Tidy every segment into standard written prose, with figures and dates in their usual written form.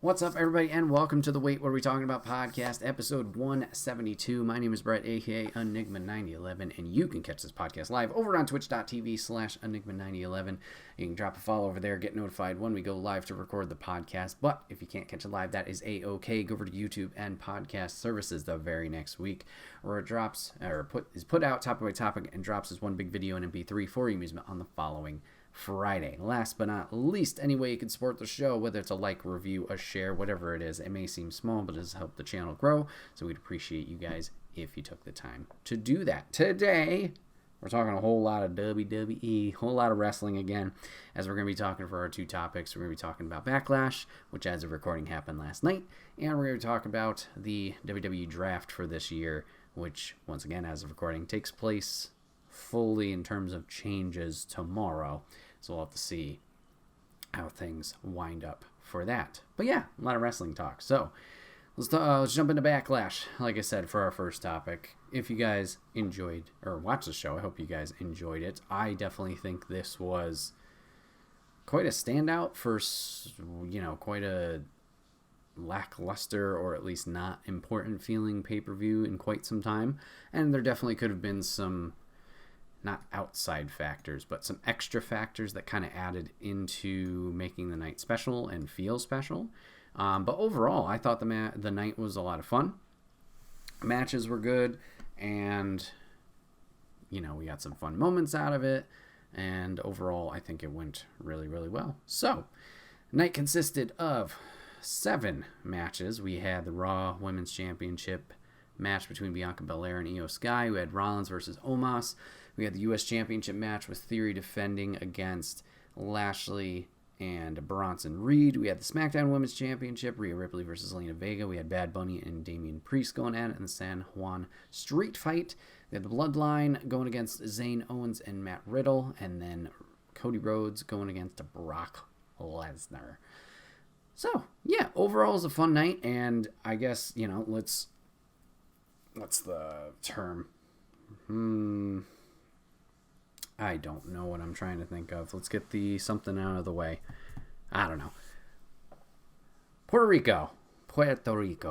What's up, everybody, and welcome to the Wait What Are We Talking About podcast, episode 172. My name is Bret, aka Enigma9011, and you can catch this podcast live over on twitch.tv/Enigma9011. You can drop a follow over there, get notified when we go live to record the podcast. But if you can't catch it live, that is a-okay. Go over to YouTube and podcast services the very next week, where it drops, or is put out topic by topic and drops as one big video in MP3 for your amusement on the following Friday. Last but not least, any way you can support the show, whether it's a like, review, a share, whatever it is. It may seem small, but it does help the channel grow, so we'd appreciate you guys if you took the time to do that. Today, we're talking a whole lot of WWE, whole lot of wrestling again, as we're going to be talking for our two topics. We're going to be talking about Backlash, which as of recording happened last night, and we're going to talk about the WWE draft for this year, which, once again, as of recording, takes place fully in terms of changes tomorrow. So we'll have to see how things wind up for that. But yeah, a lot of wrestling talk. So let's jump into Backlash, like I said, for our first topic. If you guys enjoyed or watched the show, I hope you guys enjoyed it. I definitely think this was quite a standout for, quite a lackluster or at least not important feeling pay-per-view in quite some time. And there definitely could have been some, not outside factors, but some extra factors that kind of added into making the night special and feel special. But overall, I thought the night was a lot of fun. Matches were good, and, we got some fun moments out of it. And overall, I think it went really, really well. So, the night consisted of 7 matches. We had the Raw Women's Championship match between Bianca Belair and Io Sky. We had Rollins versus Omos. We had the U.S. Championship match with Theory defending against Lashley and Bronson Reed. We had the SmackDown Women's Championship, Rhea Ripley versus Zelina Vega. We had Bad Bunny and Damian Priest going at it in the San Juan Street Fight. We had the Bloodline going against Zayn Owens and Matt Riddle. And then Cody Rhodes going against Brock Lesnar. So, yeah, overall it was a fun night. And I guess, what's the term? I don't know what I'm trying to think of. Let's get something out of the way. I don't know. Puerto Rico.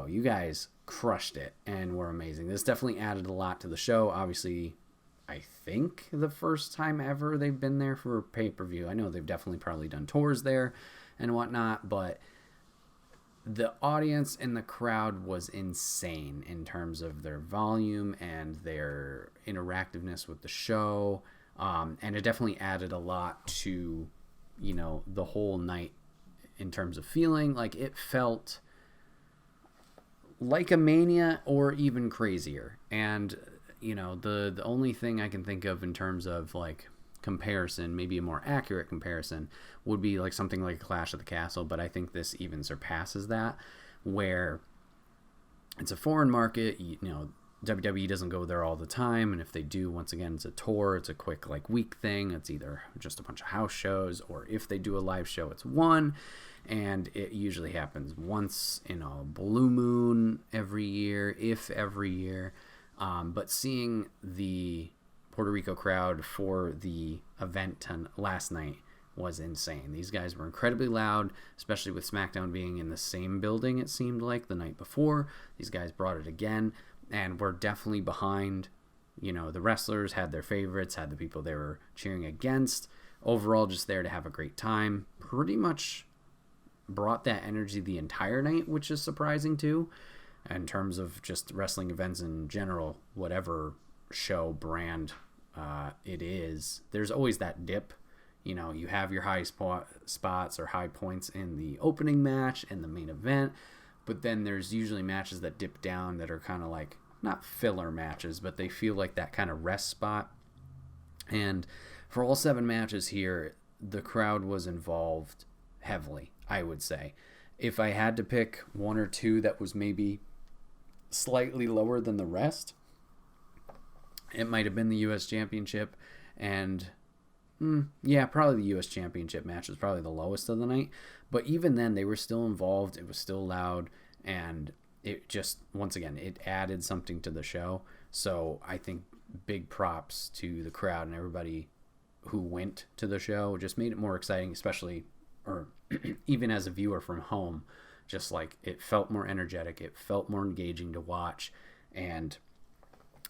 You guys crushed it and were amazing. This definitely added a lot to the show. Obviously, I think the first time ever they've been there for a pay-per-view. I know they've definitely probably done tours there and whatnot, but the audience and the crowd was insane in terms of their volume and their interactiveness with the show. And it definitely added a lot to, the whole night in terms of feeling. Like, it felt like a Mania or even crazier. And, the only thing I can think of in terms of, like, comparison, maybe a more accurate comparison, would be like something like Clash of the Castle. But I think this even surpasses that, where it's a foreign market, WWE doesn't go there all the time, and if they do, once again, it's a tour. It's a quick, week thing. It's either just a bunch of house shows, or if they do a live show, it's one, and it usually happens once in a blue moon every year, if every year. But seeing the Puerto Rico crowd for the event last night was insane. These guys were incredibly loud, especially with SmackDown being in the same building, it seemed like, the night before. These guys brought it again. And we're definitely behind, the wrestlers had their favorites, had the people they were cheering against. Overall, just there to have a great time. Pretty much brought that energy the entire night, which is surprising too, in terms of just wrestling events in general, whatever show brand it is. There's always that dip. You have your high spots or high points in the opening match and the main event. But then there's usually matches that dip down that are kind of like, not filler matches, but they feel like that kind of rest spot. And for all 7 matches here, the crowd was involved heavily, I would say. If I had to pick one or two that was maybe slightly lower than the rest, it might have been the U.S. Championship. And probably the U.S. Championship match was probably the lowest of the night. But even then, they were still involved. It was still loud. And it just, once again, it added something to the show. So I think big props to the crowd and everybody who went to the show. Just made it more exciting, especially, or even as a viewer from home. just like it felt more energetic, it felt more engaging to watch, and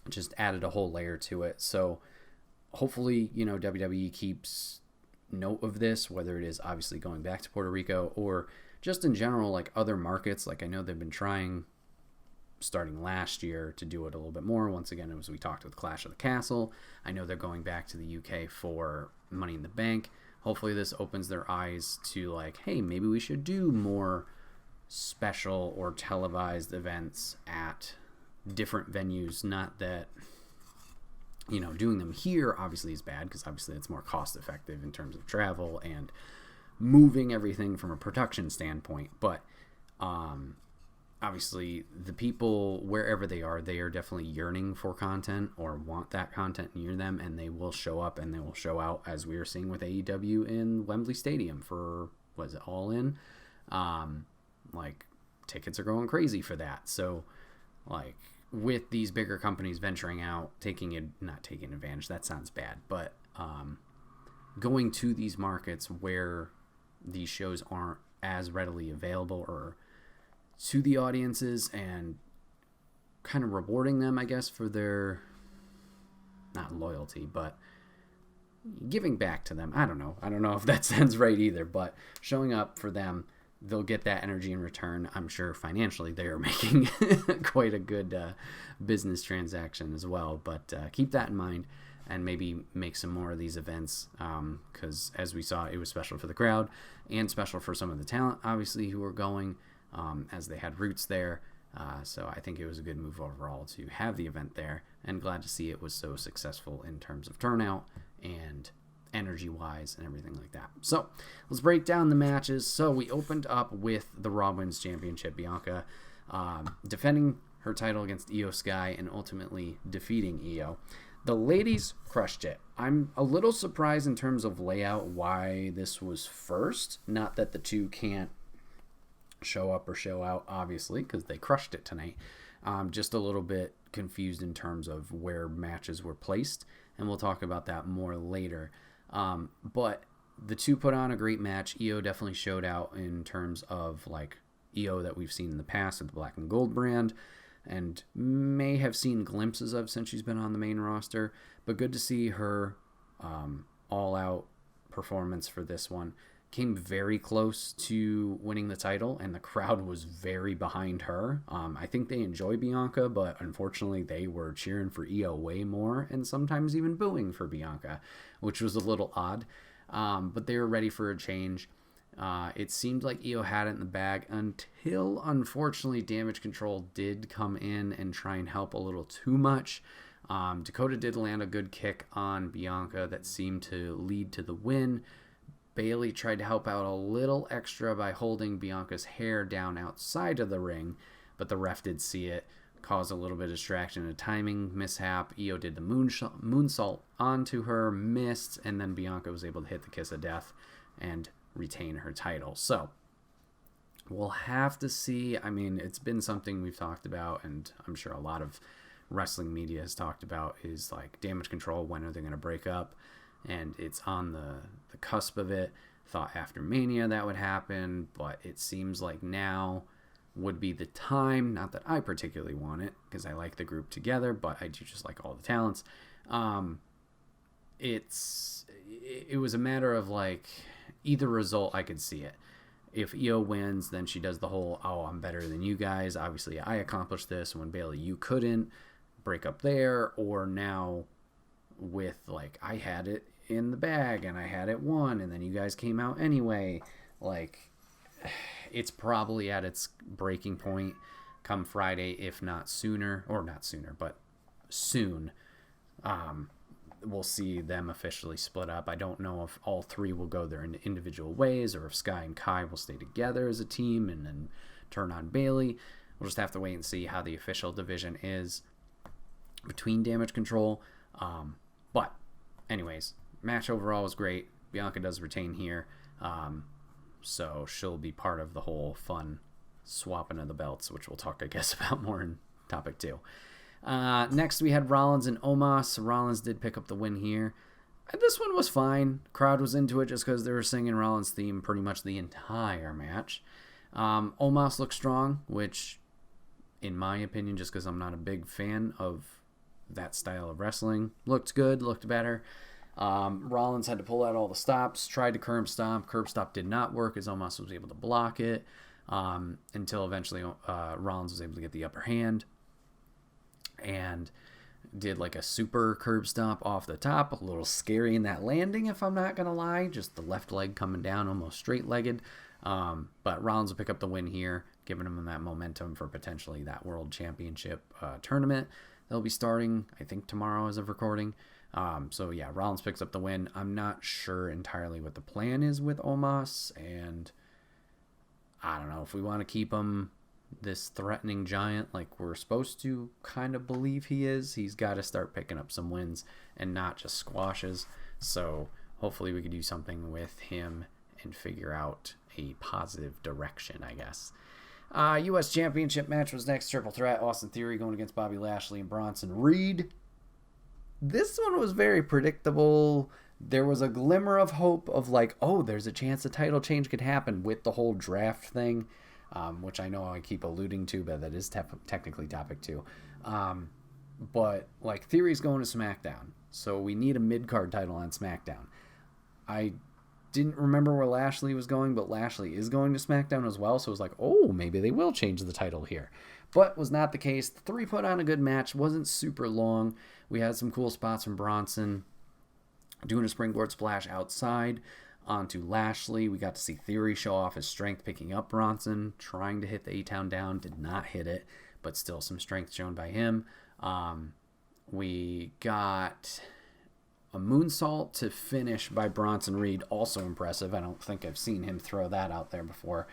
just added a whole layer to it. So hopefully, WWE keeps note of this, whether it is obviously going back to Puerto Rico or just in general, like other markets. Like I know they've been trying starting last year to do it a little bit more. Once again, as we talked with Clash of the Castle, I know they're going back to the UK for Money in the Bank. Hopefully this opens their eyes to like, hey, maybe we should do more special or televised events at different venues. Not that doing them here obviously is bad, because obviously it's more cost effective in terms of travel and moving everything from a production standpoint. But obviously the people, wherever they are definitely yearning for content or want that content near them, and they will show up and they will show out, as we are seeing with AEW in Wembley Stadium for, was it All In? Like tickets are going crazy for that. So like with these bigger companies venturing out, not taking advantage, that sounds bad, but going to these markets where these shows aren't as readily available or to the audiences, and kind of rewarding them, I guess, for their, not loyalty, but giving back to them. I don't know if that sounds right either, but showing up for them, they'll get that energy in return. I'm sure financially they are making quite a good business transaction as well, but keep that in mind and maybe make some more of these events, because as we saw, it was special for the crowd and special for some of the talent, obviously, who were going, as they had roots there. So I think it was a good move overall to have the event there, and glad to see it was so successful in terms of turnout and energy-wise and everything like that. So let's break down the matches. So we opened up with the Raw Women's Championship, Bianca defending her title against Io Sky and ultimately defeating Io. The ladies crushed it. I'm a little surprised in terms of layout why this was first. Not that the two can't show up or show out, obviously, because they crushed it tonight. Just a little bit confused in terms of where matches were placed, and we'll talk about that more later. But the two put on a great match. Io definitely showed out in terms of like Io that we've seen in the past with the Black and Gold brand, and may have seen glimpses of since she's been on the main roster, but good to see her all-out performance for this one. Came very close to winning the title, and the crowd was very behind her. I think they enjoy Bianca, but unfortunately they were cheering for Io way more, and sometimes even booing for Bianca, which was a little odd. But they were ready for a change. It seemed like Io had it in the bag until, unfortunately, Damage Control did come in and try and help a little too much. Dakota did land a good kick on Bianca that seemed to lead to the win. Bayley tried to help out a little extra by holding Bianca's hair down outside of the ring, but the ref did see it, caused a little bit of distraction, a timing mishap. Io did the moonsault onto her, missed, and then Bianca was able to hit the kiss of death and retain her title. So we'll have to see. I mean, it's been something we've talked about, and I'm sure a lot of wrestling media has talked about, is like Damage Control, when are they going to break up? And it's on the cusp of it. Thought after Mania that would happen, but it seems like now would be the time. Not that I particularly want it, because I like the group together, but I do just like all the talents. It was a matter of like either result I could see it. If Io wins, then she does the whole, oh, I'm better than you guys. Obviously, I accomplished this. When Bayley, you couldn't, break up there. Or now with like, I had it in the bag and I had it won, and then you guys came out anyway. Like, it's probably at its breaking point come Friday, if not sooner, or not sooner, but soon. We'll see them officially split up. I don't know if all three will go their individual ways, or if Sky and Kai will stay together as a team and then turn on Bayley. We'll just have to wait and see how the official division is between Damage Control. But anyways, match overall was great. Bianca does retain here, so she'll be part of the whole fun swapping of the belts, which we'll talk, I guess, about more in topic 2. Next we had Rollins and Omos. Rollins did pick up the win here. This one was fine. Crowd was into it just because they were singing Rollins' theme pretty much the entire match. Omos looked strong, which, in my opinion, just because I'm not a big fan of that style of wrestling, looked good, looked better. Rollins had to pull out all the stops, tried to curb stomp. Curb stop did not work as Omos was able to block it until eventually Rollins was able to get the upper hand and did like a super curb stomp off the top. A little scary in that landing, if I'm not going to lie. Just the left leg coming down almost straight-legged. But Rollins will pick up the win here, giving him that momentum for potentially that World Championship tournament. They'll be starting, I think, tomorrow as of recording. So yeah, Rollins picks up the win. I'm not sure entirely what the plan is with Omos, and I don't know if we want to keep him this threatening giant like we're supposed to kind of believe he is. He's got to start picking up some wins and not just squashes. So hopefully we could do something with him and figure out a positive direction, I guess. U.S. Championship match was next. Triple threat. Austin Theory going against Bobby Lashley and Bronson Reed. This one was very predictable. There was a glimmer of hope of like, oh, there's a chance a title change could happen with the whole draft thing, which I know I keep alluding to, but that is technically topic 2. But like, Theory's going to SmackDown, so we need a mid-card title on SmackDown. I didn't remember where Lashley was going, but Lashley is going to SmackDown as well, so it was like, oh, maybe they will change the title here. But was not the case. The 3 put on a good match, wasn't super long. We had some cool spots from Bronson doing a springboard splash outside onto Lashley. We got to see Theory show off his strength picking up Bronson, trying to hit the A-Town down, did not hit it, but still some strength shown by him. We got a moonsault to finish by Bronson Reed, also impressive. I don't think I've seen him throw that out there before.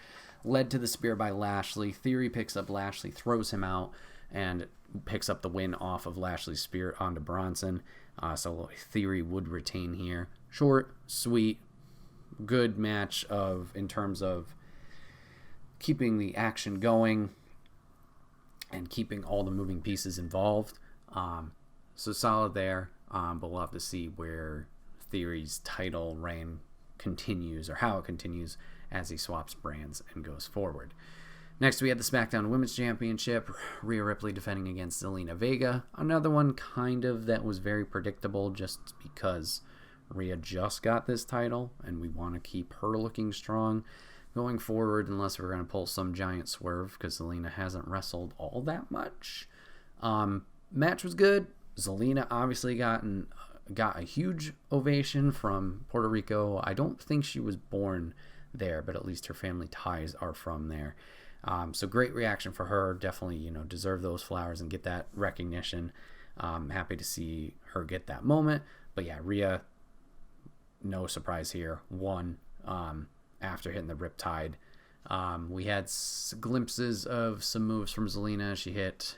Led to the spear by Lashley. Theory picks up Lashley, throws him out, and picks up the win off of Lashley's spear onto Bronson. So Theory would retain here. Short, sweet, good match in terms of keeping the action going and keeping all the moving pieces involved. So solid there. But we'll have to see where Theory's title reign continues, or how it continues as he swaps brands and goes forward. Next, we had the SmackDown Women's Championship. Rhea Ripley defending against Zelina Vega. Another one kind of that was very predictable just because Rhea just got this title and we want to keep her looking strong going forward, unless we're going to pull some giant swerve because Zelina hasn't wrestled all that much. Match was good. Zelina obviously got a huge ovation from Puerto Rico. I don't think she was born there, but at least her family ties are from there. So great reaction for her. Definitely, deserve those flowers and get that recognition. Happy to see her get that moment. But yeah, Rhea, no surprise here, won after hitting the Riptide. We had glimpses of some moves from Zelina. She hit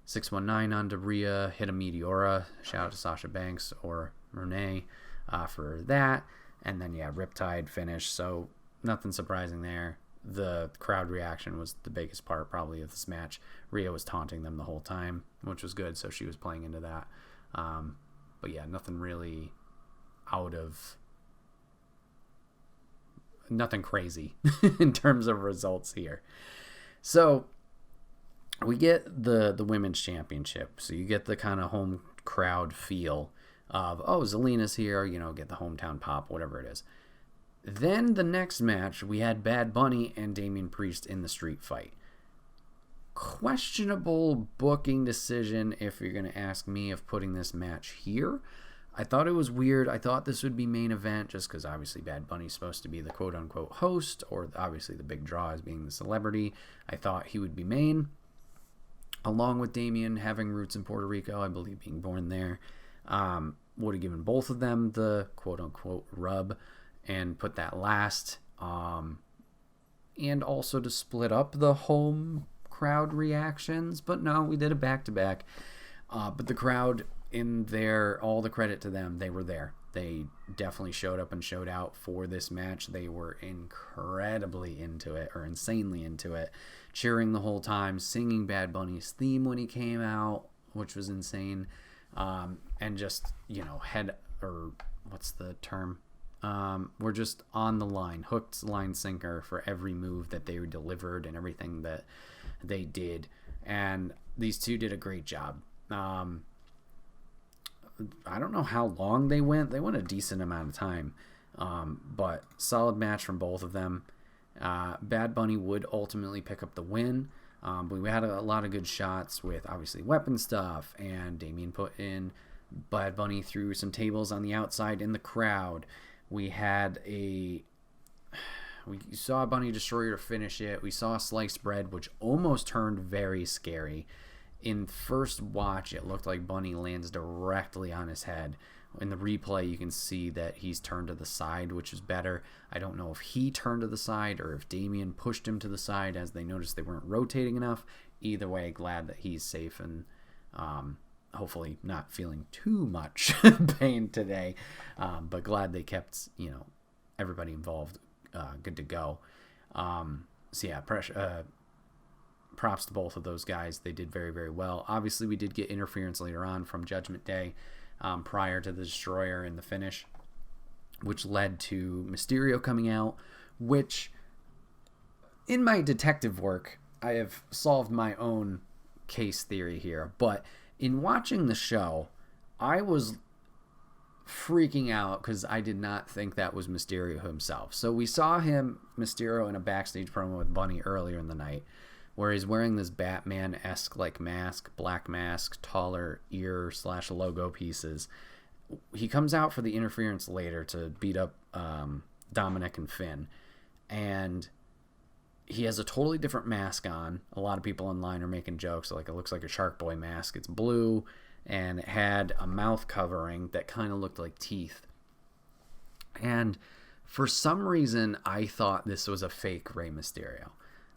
619 onto Rhea, hit a Meteora. Shout out to Sasha Banks or Renee for that. And then, yeah, Riptide finish. So nothing surprising there. The crowd reaction was the biggest part probably of this match. Rhea was taunting them the whole time, which was good, so she was playing into that. But yeah, nothing really nothing crazy in terms of results here. So we get the women's championship. So you get the kind of home crowd feel of, oh, Zelina's here, get the hometown pop, whatever it is. Then the next match, we had Bad Bunny and Damian Priest in the street fight. Questionable booking decision, if you're going to ask me, of putting this match here. I thought it was weird. I thought this would be main event just because obviously Bad Bunny's supposed to be the quote-unquote host, or obviously the big draw as being the celebrity. I thought he would be main, along with Damian having roots in Puerto Rico, I believe being born there. Would have given both of them the quote-unquote rub and put that last, and also to split up the home crowd reactions, but no, we did a back-to-back. But the crowd in there, all the credit to them, they were there. They definitely showed up and showed out for this match. They were incredibly into it, or insanely into it, cheering the whole time, singing Bad Bunny's theme when he came out, which was insane, and just, what's the term? were just on the line, hooked, line, sinker for every move that they delivered and everything that they did. And these two did a great job. I don't know how long they went. They went a decent amount of time. But solid match from both of them. Bad Bunny would ultimately pick up the win. But we had a lot of good shots with obviously weapon stuff, and Damien put in Bad Bunny through some tables on the outside in the crowd. We saw Bunny Destroyer finish it. We saw Sliced Bread, which almost turned very scary. In first watch, it looked like Bunny lands directly on his head. In the replay, you can see that he's turned to the side, which is better. I don't know if he turned to the side or if Damien pushed him to the side as they noticed they weren't rotating enough. Either way, glad that he's safe and hopefully not feeling too much pain today. But glad they kept, everybody involved good to go. Props to both of those guys. They did very, very well. Obviously, we did get interference later on from Judgment Day prior to the Destroyer in the finish, which led to Mysterio coming out, which in my detective work, I have solved my own case theory here. But in watching the show, I was freaking out because I did not think that was Mysterio himself. So we saw Mysterio, in a backstage promo with Bunny earlier in the night, where he's wearing this Batman-esque mask, black mask, taller ear/logo pieces. He comes out for the interference later to beat up Dominic and Finn, and he has a totally different mask on. A lot of people online are making jokes like it looks like a Shark Boy mask. It's blue, and it had a mouth covering that kind of looked like teeth. And for some reason, I thought this was a fake Rey Mysterio.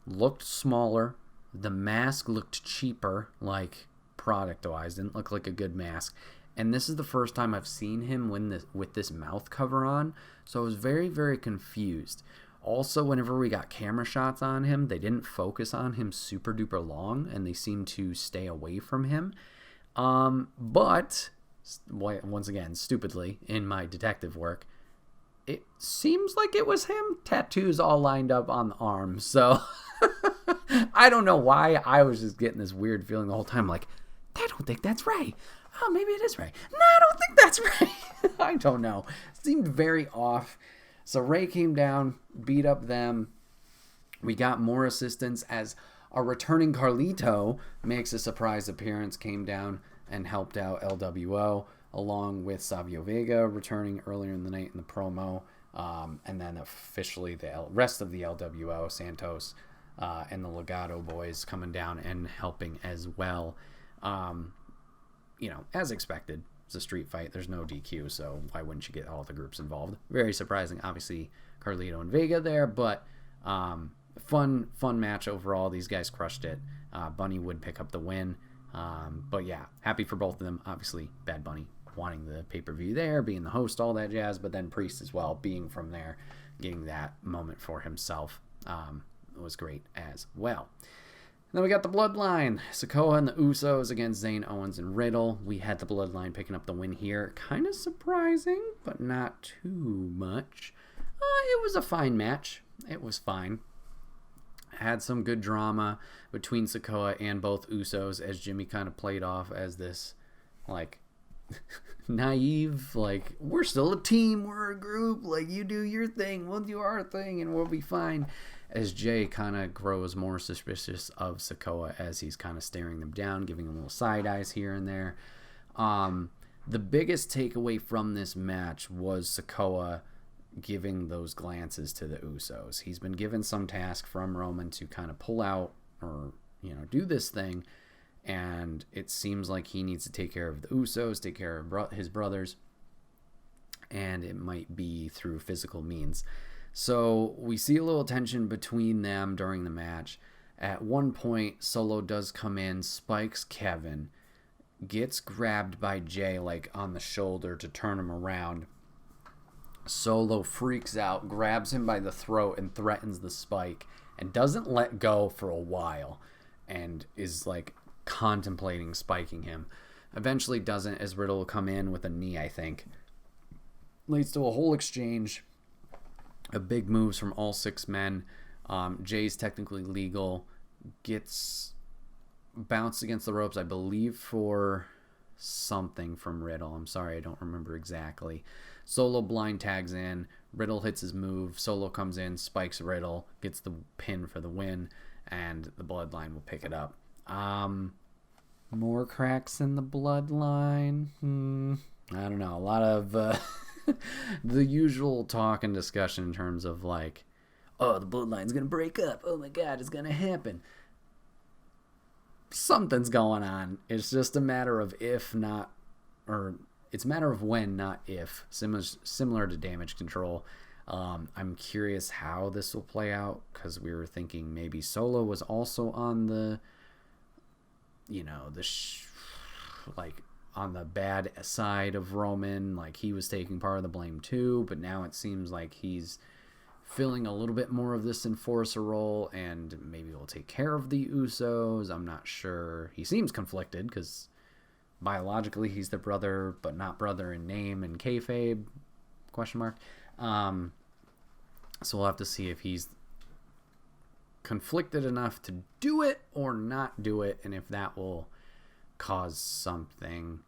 Looked smaller. The mask looked cheaper, like product-wise. Didn't look like a good mask. And this is the first time I've seen him with this mouth cover on. So I was very, very confused. Also, whenever we got camera shots on him, they didn't focus on him super duper long, and they seemed to stay away from him. But once again, stupidly, in my detective work, it seems like it was him. Tattoos all lined up on the arm. So I don't know why. I was just getting this weird feeling the whole time, like, I don't think that's Rey. Oh, maybe it is Rey. No, I don't think that's Rey. I don't know. It seemed very off. So Rey came down, beat up them. We got more assistance as our returning Carlito makes a surprise appearance, came down and helped out LWO, along with Savio Vega returning earlier in the night in the promo. And then officially the rest of the LWO, Santos and the Legado boys coming down and helping as well. As expected, it's a street fight. There's no DQ, so why wouldn't you get all the groups involved? Very surprising, obviously, Carlito and Vega there, but fun match overall. These guys crushed it. Bunny would pick up the win. But yeah, happy for both of them. Obviously, Bad Bunny wanting the pay-per-view there, being the host, all that jazz, but then Priest as well, being from there, getting that moment for himself was great as well. And then we got the Bloodline, Sikoa and the Usos against Zayn, Owens, and Riddle. We had the Bloodline picking up the win here. Kind of surprising, but not too much. It was a fine match. It was fine. Had some good drama between Sikoa and both Usos as Jimmy kind of played off as this, naive, we're still a team, we're a group, you do your thing, we'll do our thing, and we'll be fine. As Jay kind of grows more suspicious of Sikoa as he's kind of staring them down, giving them little side eyes here and there. The biggest takeaway from this match was Sikoa giving those glances to the Usos. He's been given some task from Roman to kind of pull out or, do this thing, and it seems like he needs to take care of the Usos, take care of his brothers, and it might be through physical means. So we see a little tension between them during the match. At one point, Solo does come in, spikes Kevin, gets grabbed by Jay on the shoulder to turn him around. Solo freaks out, grabs him by the throat and threatens the spike, and doesn't let go for a while, and is contemplating spiking him. Eventually doesn't, as Riddle will come in with a knee, I think. Leads to a whole exchange of big moves from all 6 men. Jay's technically legal. Gets bounced against the ropes, I believe, for something from Riddle. I'm sorry, I don't remember exactly. Solo blind tags in. Riddle hits his move. Solo comes in, spikes Riddle, gets the pin for the win, and the Bloodline will pick it up. More cracks in the Bloodline. I don't know. A lot of the usual talk and discussion in terms of like, oh, the Bloodline's going to break up. Oh my God, it's going to happen. Something's going on. It's just a matter of if, not, or it's a matter of when, not if. Similar to Damage Control. I'm curious how this will play out because we were thinking maybe Solo was also on the, like on the bad side of Roman, like he was taking part of the blame too, but now it seems like he's filling a little bit more of this enforcer role and maybe will take care of the Usos. I'm not sure. He seems conflicted because biologically he's their brother, but not brother in name and kayfabe, ? So we'll have to see if he's conflicted enough to do it or not do it, and if that will cause something,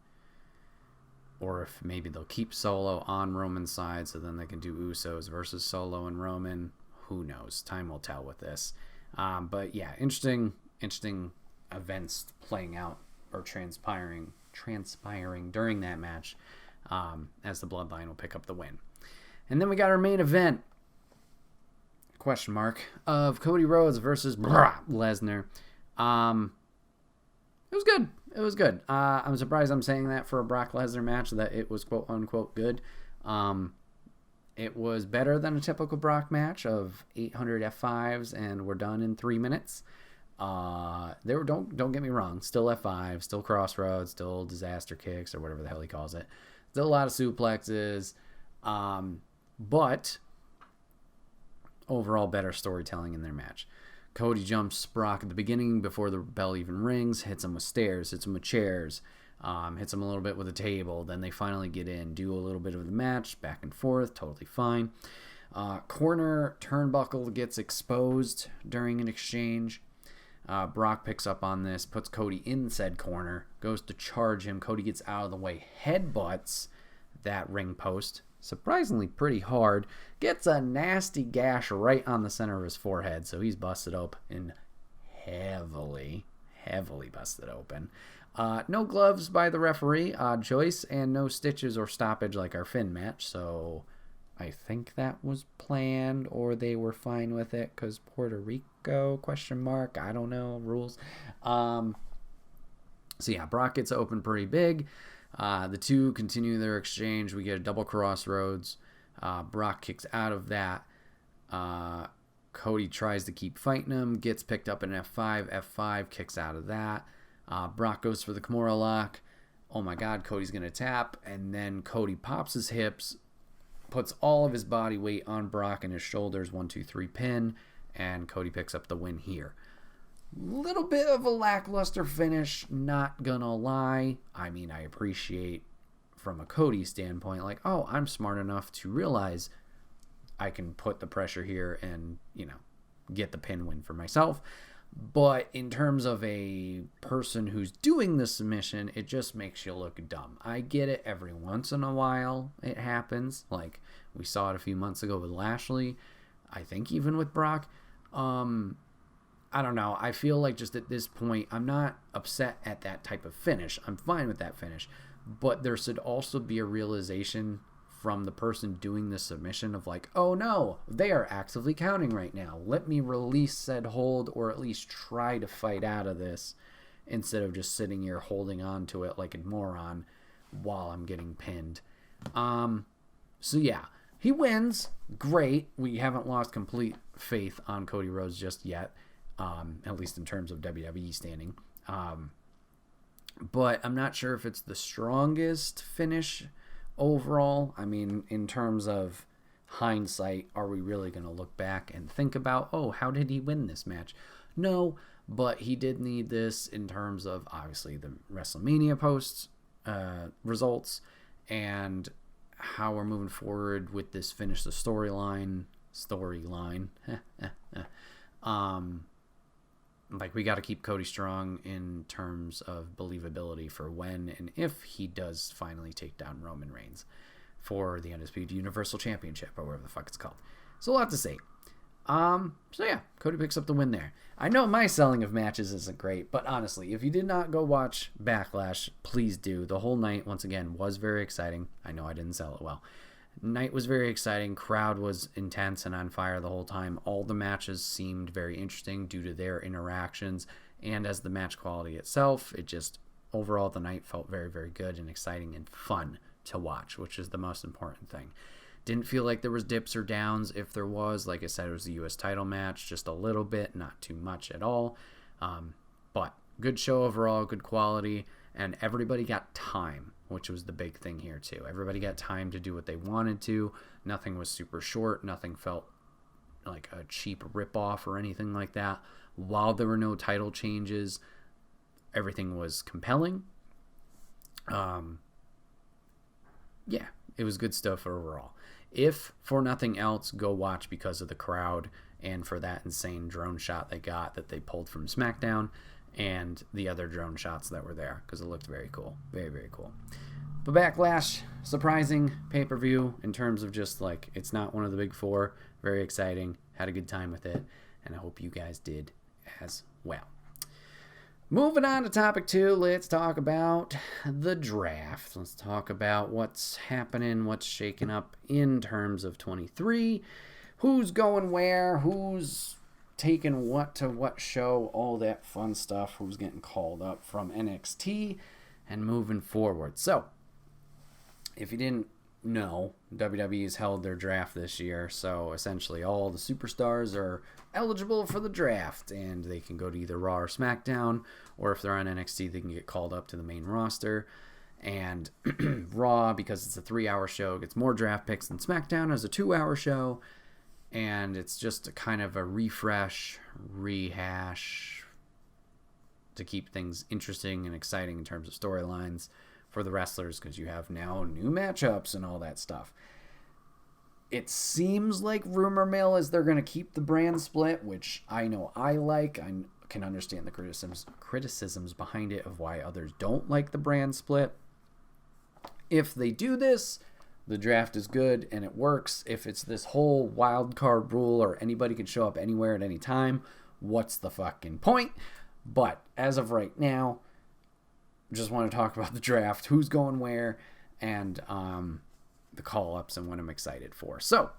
or if maybe they'll keep Solo on Roman's side so then they can do Usos versus Solo and Roman. Who knows? Time will tell with this. But yeah, interesting events playing out or transpiring during that match, as the Bloodline will pick up the win. And then we got our main event, ? Of Cody Rhodes versus Brock Lesnar. It was good. I'm surprised I'm saying that for a Brock Lesnar match, that it was quote unquote good. It was better than a typical Brock match of 800 F5s and we're done in 3 minutes. There were, don't get me wrong, still F5, still crossroads, still disaster kicks or whatever the hell he calls it. Still a lot of suplexes. But overall better storytelling in their match. Cody jumps Brock at the beginning before the bell even rings, hits him with stairs, hits him with chairs, hits him a little bit with a table. Then they finally get in, do a little bit of the match, back and forth, totally fine. Corner turnbuckle gets exposed during an exchange. Brock picks up on this, puts Cody in said corner, goes to charge him. Cody gets out of the way, headbutts that ring post, surprisingly pretty hard, gets a nasty gash right on the center of his forehead, so he's busted open, heavily busted open. No gloves by the referee, odd choice, and no stitches or stoppage like our Finn match, so I think that was planned, or they were fine with it because Puerto Rico, ? I don't know, rules. So yeah, Brock gets open pretty big. The two continue their exchange. We get a double crossroads. Brock kicks out of that. Cody tries to keep fighting him, gets picked up in F5, kicks out of that. Brock goes for the Kimura lock. Oh my God, Cody's going to tap. And then Cody pops his hips, puts all of his body weight on Brock and his shoulders, 1, 2, 3 pin, and Cody picks up the win here. Little bit of a lackluster finish, not gonna lie. I mean, I appreciate from a Cody standpoint, like, oh, I'm smart enough to realize I can put the pressure here and, get the pin win for myself. But in terms of a person who's doing the submission, it just makes you look dumb. I get it every once in a while. It happens. Like we saw it a few months ago with Lashley. I think even with Brock. I don't know. I feel like just at this point, I'm not upset at that type of finish. I'm fine with that finish. But there should also be a realization from the person doing the submission of like, oh no, they are actively counting right now. Let me release said hold or at least try to fight out of this instead of just sitting here holding on to it like a moron while I'm getting pinned. So yeah, he wins. Great. We haven't lost complete faith on Cody Rhodes just yet. At least in terms of WWE standing. But I'm not sure if it's the strongest finish overall. I mean, in terms of hindsight, are we really going to look back and think about, oh, how did he win this match? No, but he did need this in terms of, obviously, the WrestleMania post results and how we're moving forward with this finish the storyline. Like, we got to keep Cody strong in terms of believability for when and if he does finally take down Roman Reigns for the Undisputed Universal Championship, or whatever the fuck it's called. So a lot to say. So yeah, Cody picks up the win there. I know my selling of matches isn't great, but honestly, if you did not go watch Backlash, please do. The whole night, once again, was very exciting. I know I didn't sell it well. Night was very exciting. Crowd was intense and on fire the whole time. All the matches seemed very interesting due to their interactions, and as the match quality itself, it just, overall, the night felt very, very good and exciting and fun to watch, which is the most important thing. Didn't feel like there was dips or downs. If there was, like I said, it was the U.S. title match, just a little bit, not too much at all. But good show overall, good quality, and everybody got time, which was the big thing here too. Everybody got time to do what they wanted to. Nothing was super short. Nothing felt like a cheap ripoff or anything like that. While there were no title changes, everything was compelling. Yeah, it was good stuff overall. If for nothing else, go watch because of the crowd and for that insane drone shot they got that they pulled from SmackDown and the other drone shots that were there, because it looked very cool. Very, very cool. But Backlash, surprising pay-per-view in terms of just like, it's not one of the big four. Very exciting. Had a good time with it. And I hope you guys did as well. Moving on to topic 2, let's talk about the draft. Let's talk about what's happening, what's shaking up in terms of 23. Who's going where, who's taking what to what show, all that fun stuff, who's getting called up from NXT and moving forward. So, if you didn't know, WWE's held their draft this year, so essentially all the superstars are eligible for the draft, and they can go to either Raw or SmackDown, or if they're on NXT, they can get called up to the main roster. And Raw, because it's a 3-hour show, gets more draft picks than SmackDown as a 2-hour show, and it's just a kind of a rehash to keep things interesting and exciting in terms of storylines for the wrestlers, because you have now new matchups and all that stuff. It seems like rumor mill is they're going to keep the brand split, which I know I like. I can understand the criticisms behind it of why others don't like the brand split. If they do this, the draft is good and it works. If it's this whole wild card rule or anybody can show up anywhere at any time, what's the fucking point? But as of right now, just want to talk about the draft, who's going where, and the call-ups and what I'm excited for. So,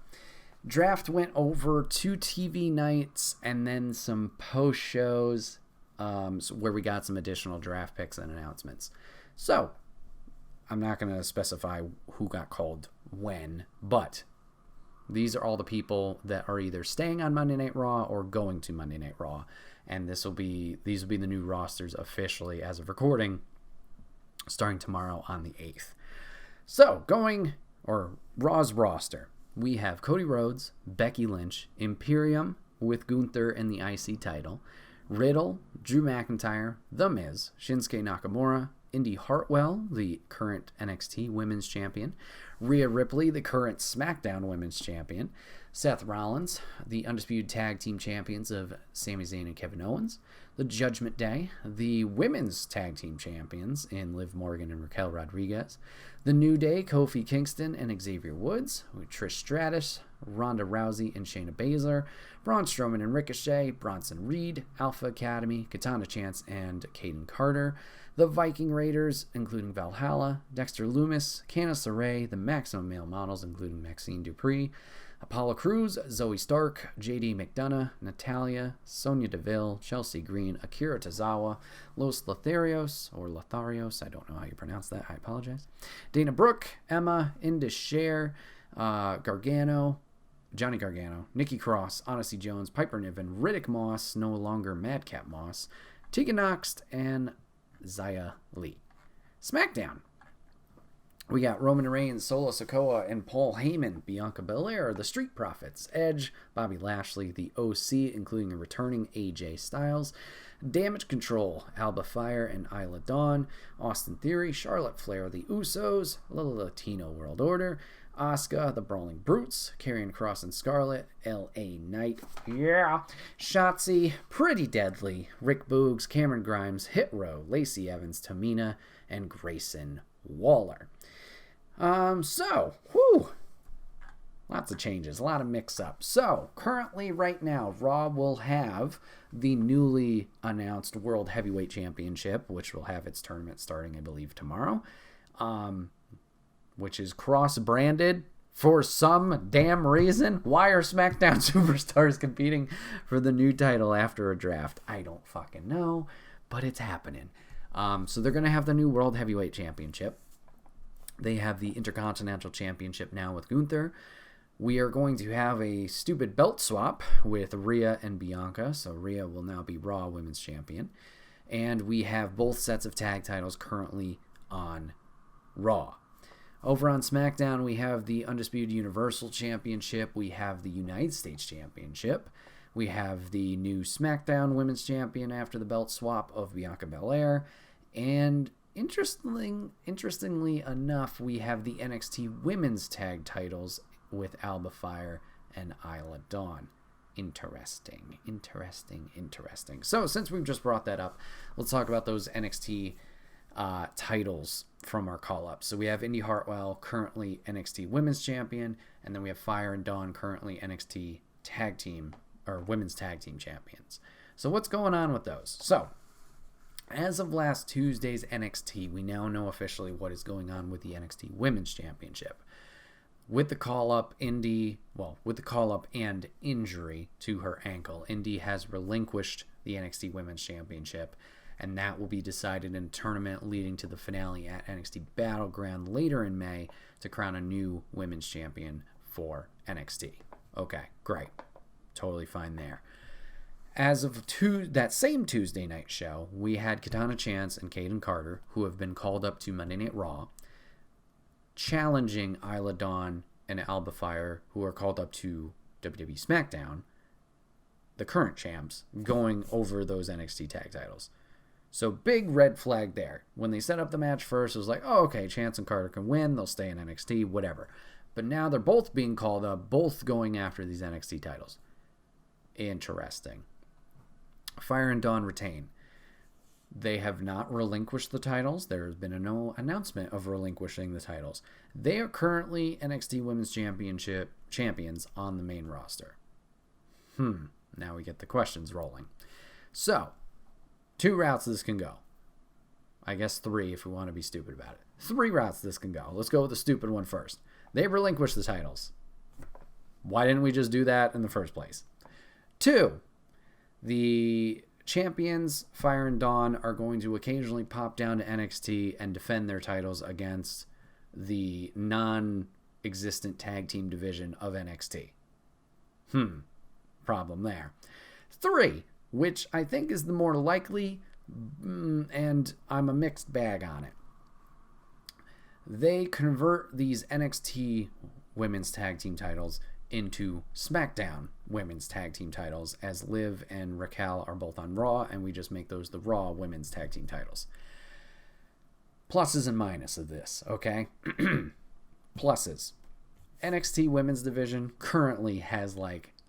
draft went over 2 TV nights and then some post-shows where we got some additional draft picks and announcements. So, I'm not going to specify who got called when, but these are all the people that are either staying on Monday Night Raw or going to Monday Night Raw. And these will be the new rosters officially as of recording, starting tomorrow on the 8th. So, Raw's roster. We have Cody Rhodes, Becky Lynch, Imperium with Gunther and the IC title, Riddle, Drew McIntyre, The Miz, Shinsuke Nakamura, Indy Hartwell, the current NXT Women's Champion, Rhea Ripley, the current SmackDown Women's Champion, Seth Rollins, the Undisputed Tag Team Champions of Sami Zayn and Kevin Owens, the Judgment Day, the Women's Tag Team Champions in Liv Morgan and Raquel Rodriguez, the New Day, Kofi Kingston and Xavier Woods, with Trish Stratus, Ronda Rousey and Shayna Baszler, Braun Strowman and Ricochet, Bronson Reed, Alpha Academy, Katana Chance and Caden Carter, the Viking Raiders, including Valhalla, Dexter Lumis, Candice LeRae, the Maximum Male Models, including Maxine Dupree, Apollo Crews, Zoe Stark, JD McDonough, Natalia, Sonya Deville, Chelsea Green, Akira Tozawa, Los Lotharios, I don't know how you pronounce that, I apologize, Dana Brooke, Emma, Indus Sher, Gargano, Johnny Gargano, Nikki Cross, Odyssey Jones, Piper Niven, Riddick Moss, no longer Madcap Moss, Tegan Nox, and Xia Li. SmackDown. We got Roman Reigns, Solo Sikoa, and Paul Heyman, Bianca Belair, the Street Profits, Edge, Bobby Lashley, the OC, including a returning AJ Styles, Damage Control, Alba Fire and Isla Dawn. Austin Theory, Charlotte Flair, The Usos. The Latino World Order. Asuka, The Brawling Brutes. Karrion Kross and Scarlett. L.A. Knight. Yeah. Shotzi, Pretty Deadly. Rick Boogs, Cameron Grimes, Hit Row, Lacey Evans, Tamina, and Grayson Waller. Lots of changes, a lot of mix-up. So, currently, right now, Raw will have the newly announced World Heavyweight Championship, which will have its tournament starting, I believe, tomorrow, which is cross-branded for some damn reason. Why are SmackDown superstars competing for the new title after a draft? I don't fucking know, but it's happening. So they're going to have the new World Heavyweight Championship. They have the Intercontinental Championship now with Gunther. We are going to have a stupid belt swap with Rhea and Bianca. So Rhea will now be Raw Women's Champion. And we have both sets of tag titles currently on Raw. Over on SmackDown, we have the Undisputed Universal Championship. We have the United States Championship. We have the new SmackDown Women's Champion after the belt swap of Bianca Belair. And interestingly enough, we have the NXT Women's Tag titles with Alba Fire and Isla Dawn. Interesting. So, since we've just brought that up, let's talk about those NXT titles from our call-ups. So we have Indy Hartwell, currently NXT Women's Champion, and then we have Fire and Dawn, currently NXT Tag Team, or Women's Tag Team Champions. So what's going on with those? So, as of last Tuesday's NXT, we now know officially what is going on with the NXT Women's Championship. With the call-up, and injury to her ankle, Indy has relinquished the NXT Women's Championship, and that will be decided in a tournament leading to the finale at NXT Battleground later in May to crown a new Women's Champion for NXT. Okay, great. Totally fine there. As of that same Tuesday night show, we had Katana Chance and Kaden Carter, who have been called up to Monday Night Raw, challenging Isla Dawn and Alba Fire, who are called up to WWE SmackDown, the current champs, going over those NXT tag titles. So big red flag there. When they set up the match first, it was like, oh, okay, Chance and Carter can win. They'll stay in NXT, whatever. But now they're both being called up, both going after these NXT titles. Interesting. Fire and Dawn retain. They have not relinquished the titles. There has been no announcement of relinquishing the titles. They are currently NXT Women's Championship champions on the main roster. Now we get the questions rolling. So, 2 routes this can go. I guess 3 if we want to be stupid about it. 3 routes this can go. Let's go with the stupid one first. They relinquished the titles. Why didn't we just do that in the first place? 2, the champions, Fire and Dawn, are going to occasionally pop down to NXT and defend their titles against the non-existent tag team division of NXT. Problem there. 3, which I think is the more likely, and I'm a mixed bag on it. They convert these NXT women's tag team titles into SmackDown women's tag team titles, as Liv and Raquel are both on Raw, and we just make those the Raw women's tag team titles. Pluses and minuses of this, okay? Pluses. NXT women's division currently has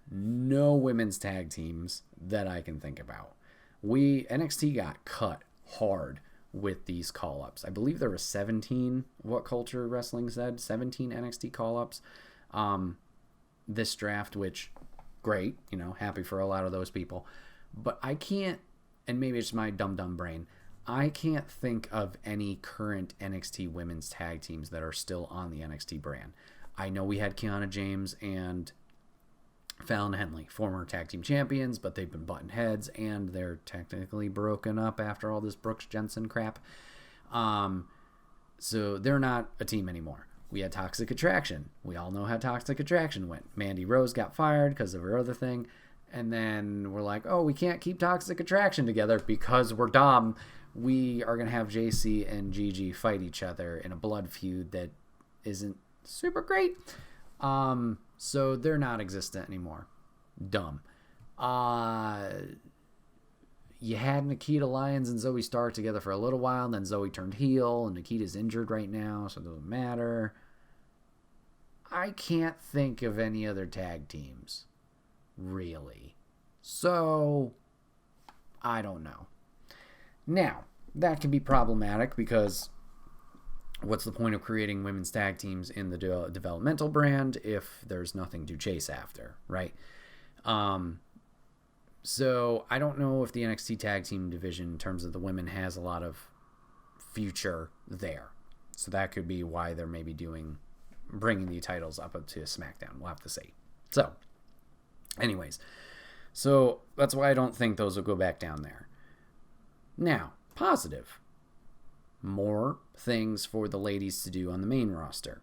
no women's tag teams that I can think about. NXT got cut hard with these call-ups. I believe there were 17, what Culture Wrestling said, 17 NXT call-ups this draft, which, great, happy for a lot of those people. But I can't, and maybe it's my dumb brain, I can't think of any current NXT women's tag teams that are still on the NXT brand. I know we had Kiana James and Fallon Henley, former tag team champions, but they've been button heads, and they're technically broken up after all this Brooks Jensen crap. So they're not a team anymore. We had Toxic Attraction. We all know how Toxic Attraction went. Mandy Rose got fired because of her other thing. And then we're like, oh, we can't keep Toxic Attraction together because we're dumb. We are going to have JC and Gigi fight each other in a blood feud that isn't super great. So they're not existent anymore. Dumb. you had Nikita Lyons and Zoe Stark together for a little while, and then Zoe turned heel, and Nikita's injured right now, so it doesn't matter. I can't think of any other tag teams, really. So, I don't know. Now, that can be problematic because what's the point of creating women's tag teams in the developmental brand if there's nothing to chase after, right? So I don't know if the NXT tag team division in terms of the women has a lot of future there. So that could be why they're maybe bringing the titles up to SmackDown. We'll have to see. So anyways, so that's why I don't think those will go back down there. Now, positive. More things for the ladies to do on the main roster.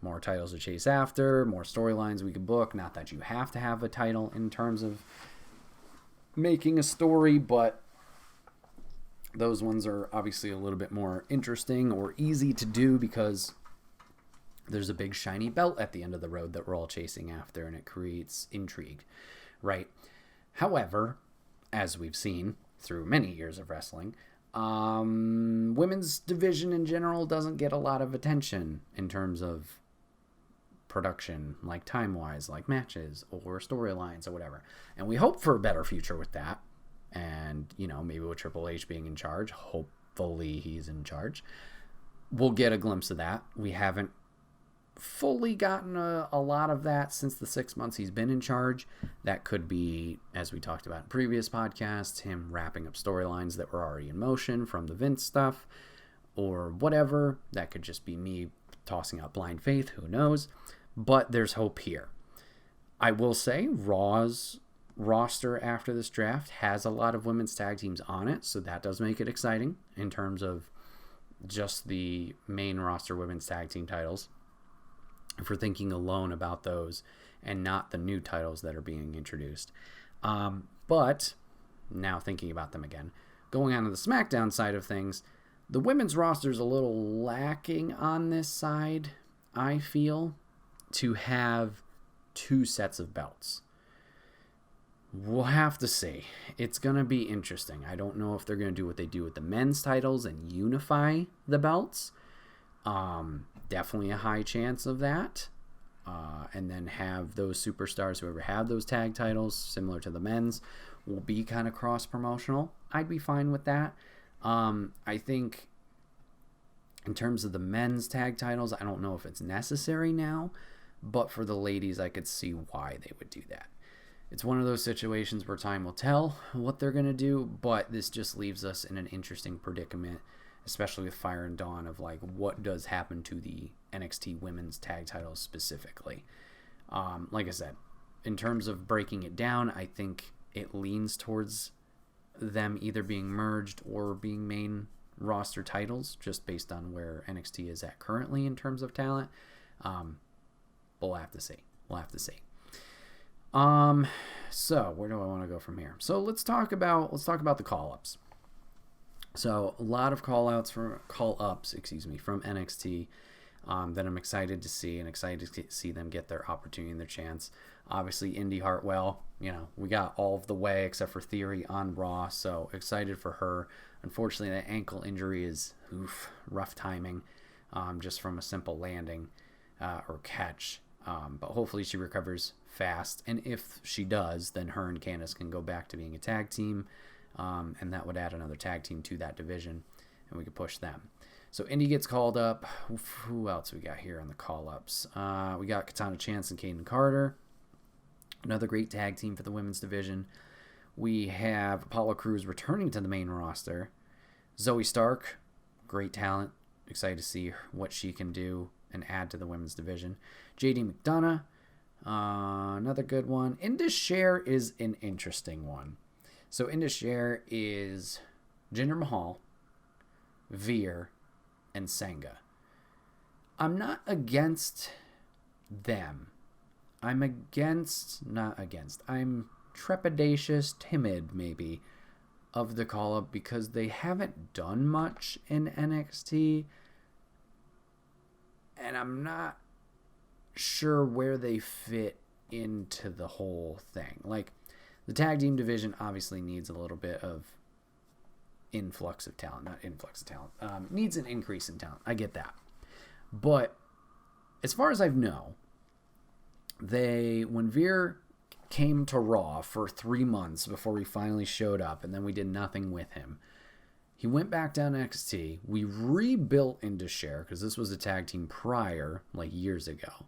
More titles to chase after, more storylines we could book. Not that you have to have a title in terms of making a story, but those ones are obviously a little bit more interesting or easy to do because there's a big shiny belt at the end of the road that we're all chasing after, and it creates intrigue, right? However, as we've seen through many years of wrestling, women's division in general doesn't get a lot of attention in terms of production, like time-wise, like matches or storylines or whatever. And we hope for a better future with that. And, maybe with Triple H being in charge, hopefully he's in charge, we'll get a glimpse of that. We haven't fully gotten a lot of that since the 6 months he's been in charge. That could be, as we talked about in previous podcasts, him wrapping up storylines that were already in motion from the Vince stuff or whatever. That could just be me tossing out blind faith, who knows. But there's hope here. I will say Raw's roster after this draft has a lot of women's tag teams on it, so that does make it exciting in terms of just the main roster women's tag team titles. If we're thinking alone about those and not the new titles that are being introduced. But now thinking about them again, going on to the SmackDown side of things, the women's roster is a little lacking on this side, I feel, to have 2 sets of belts. We'll have to see. It's going to be interesting. I don't know if they're going to do what they do with the men's titles and unify the belts. Definitely a high chance of that. And then have those superstars, whoever have those tag titles, similar to the men's, will be kind of cross-promotional. I'd be fine with that. I think in terms of the men's tag titles, I don't know if it's necessary now, but for the ladies, I could see why they would do that. It's one of those situations where time will tell what they're going to do, but this just leaves us in an interesting predicament, especially with Fire and Dawn, of like what does happen to the NXT women's tag titles specifically. Like I said, in terms of breaking it down, I think it leans towards them either being merged or being main roster titles, just based on where NXT is at currently in terms of talent. But we'll have to see. So where do I want to go from here? So let's talk about the call-ups. So a lot of call-ups from NXT that I'm excited to see, and excited to see them get their opportunity and their chance. Obviously, Indy Hartwell, we got all of the way except for Theory on Raw, so excited for her. Unfortunately, that ankle injury is rough timing, just from a simple landing or catch. But hopefully she recovers fast, and if she does, then her and Candice can go back to being a tag team, and that would add another tag team to that division, and we could push them. So Indy gets called up. Who else we got here on the call-ups? We got Katana Chance and Kaden Carter, another great tag team for the women's division. We have Apollo Crews returning to the main roster. Zoe Stark, great talent. Excited to see what she can do and add to the women's division. JD McDonough, another good one. Indus Sher is an interesting one. So Indus Sher is Jinder Mahal, Veer, and Sangha. I'm not against them. I'm trepidatious, timid maybe, of the call-up because they haven't done much in NXT, and I'm not sure where they fit into the whole thing. Like, the tag team division obviously needs a little bit of influx of talent. Not influx of talent. Needs an increase in talent. I get that. But as far as I know, when Veer came to Raw for 3 months before he finally showed up, and then we did nothing with him, he went back down to NXT. We rebuilt into Cher, because this was a tag team prior, like years ago.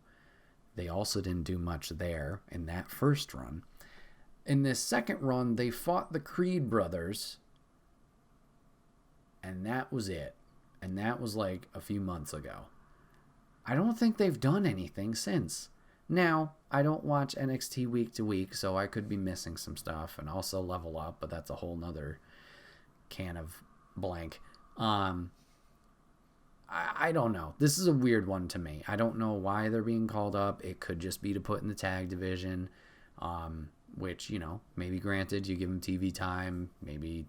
They also didn't do much there in that first run. In this second run, they fought the Creed brothers, and that was it. And that was like a few months ago. I don't think they've done anything since. Now, I don't watch NXT week to week, so I could be missing some stuff, and also Level Up, but that's a whole nother can of blank. I don't know. This is a weird one to me. I don't know why they're being called up. It could just be to put in the tag division, which, maybe granted, you give them TV time, maybe,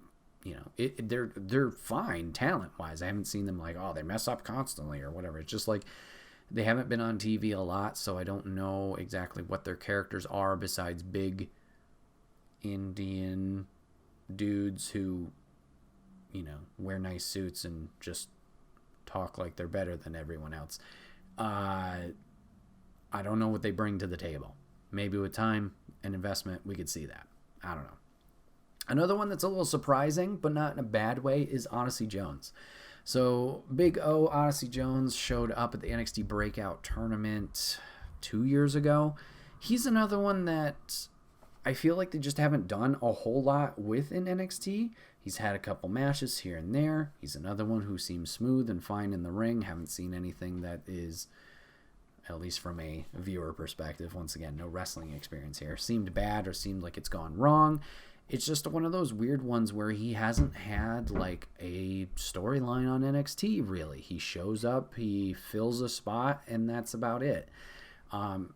they're fine talent-wise. I haven't seen them like, they mess up constantly or whatever. It's just like they haven't been on TV a lot, so I don't know exactly what their characters are besides big Indian dudes who, wear nice suits and just talk like they're better than everyone else. I don't know what they bring to the table. Maybe with time and investment, we could see that. I don't know. Another one that's a little surprising, but not in a bad way, is Odyssey Jones. So Big O Odyssey Jones showed up at the NXT Breakout Tournament 2 years ago. He's another one that I feel like they just haven't done a whole lot with in NXT. He's had a couple matches here and there. He's another one who seems smooth and fine in the ring. Haven't seen anything that is, at least from a viewer perspective, once again, no wrestling experience here, seemed bad or seemed like it's gone wrong. It's just one of those weird ones where he hasn't had like a storyline on NXT, really. He shows up, he fills a spot, and that's about it.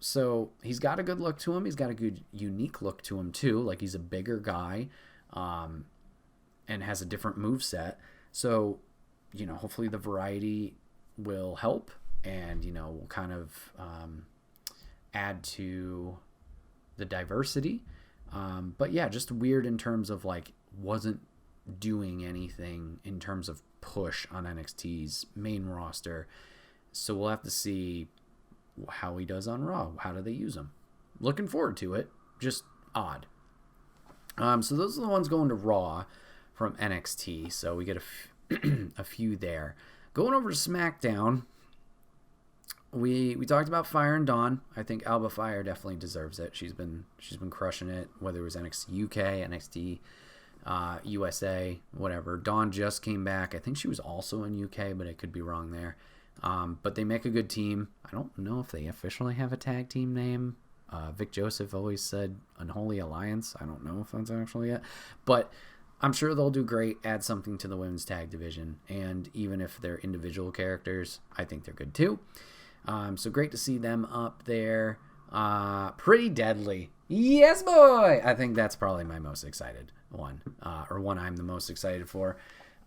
So he's got a good look to him. He's got a good, unique look to him, too. Like, he's a bigger guy and has a different moveset. So, hopefully the variety will help and, will kind of add to the diversity. But, yeah, just weird in terms of, like, wasn't doing anything in terms of push on NXT's main roster. So we'll have to see how he does on Raw. How do they use him? Looking forward to it. Just odd. So those are the ones going to Raw from NXT. So we get a few there. Going over to SmackDown, we talked about Fire and Dawn. I think Alba Fire definitely deserves it. She's been crushing it, whether it was NXT UK, NXT USA, whatever. Dawn just came back. I think she was also in UK, but I could be wrong there. But they make a good team. I don't know if they officially have a tag team name. Vic Joseph always said Unholy Alliance. I don't know if that's actually it. But I'm sure they'll do great, add something to the women's tag division. And even if they're individual characters, I think they're good too. So great to see them up there. Pretty Deadly. Yes, boy! I think that's probably my most excited one. Or one I'm the most excited for.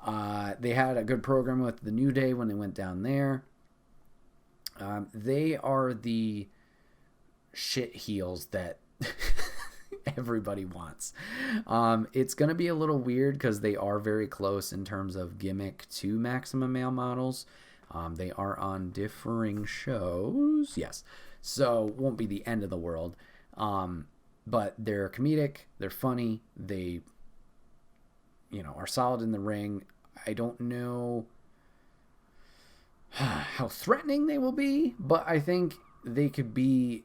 They had a good program with the New Day when they went down there. They are the shit heels that everybody wants. It's going to be a little weird because they are very close in terms of gimmick to Maximum Male Models. They are on differing shows. Yes. So won't be the end of the world. But they're comedic. They're funny. They are solid in the ring. I don't know how threatening they will be, but I think they could be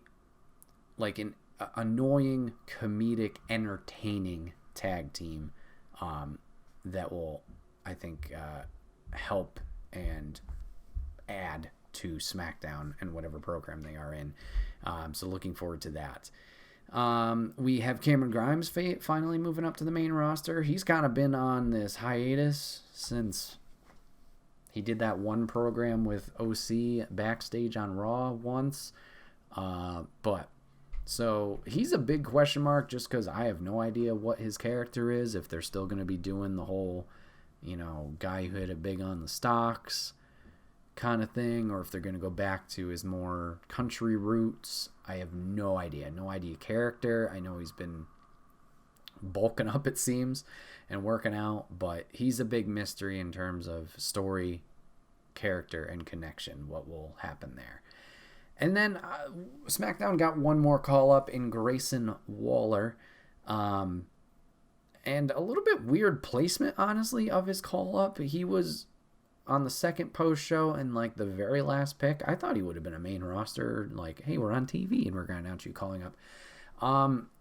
like an annoying, comedic, entertaining tag team that will, I think, help and add to SmackDown and whatever program they are in. So looking forward to that. We have Cameron Grimes finally moving up to the main roster. He's kind of been on this hiatus since he did that one program with OC backstage on Raw once. So he's a big question mark just because I have no idea what his character is, if they're still going to be doing the whole, guy who hit it big on the stocks kind of thing, or if they're going to go back to his more country roots. I have no idea. No idea character. I know he's been bulking up, it seems, and working out, but he's a big mystery in terms of story, character, and connection, what will happen there. And then SmackDown got one more call-up in Grayson Waller. And a little bit weird placement, honestly, of his call-up. He was on the second post-show and, like, the very last pick. I thought he would have been a main roster, like, hey, we're on TV and we're going to announce you calling up.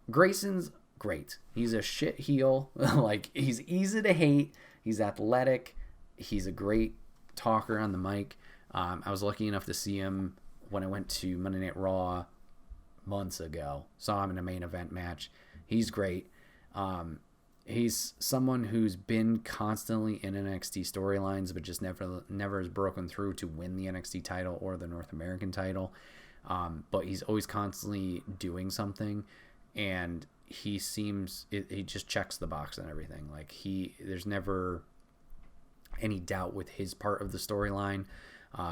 Grayson's great. He's a shit heel. Like, he's easy to hate. He's athletic. He's a great talker on the mic. I was lucky enough to see him when I went to Monday Night Raw months ago. Saw him in a main event match. He's great. He's someone who's been constantly in NXT storylines, but just never has broken through to win the NXT title or the North American title. But he's always constantly doing something, and he just checks the box and everything. Like, there's never any doubt with his part of the storyline.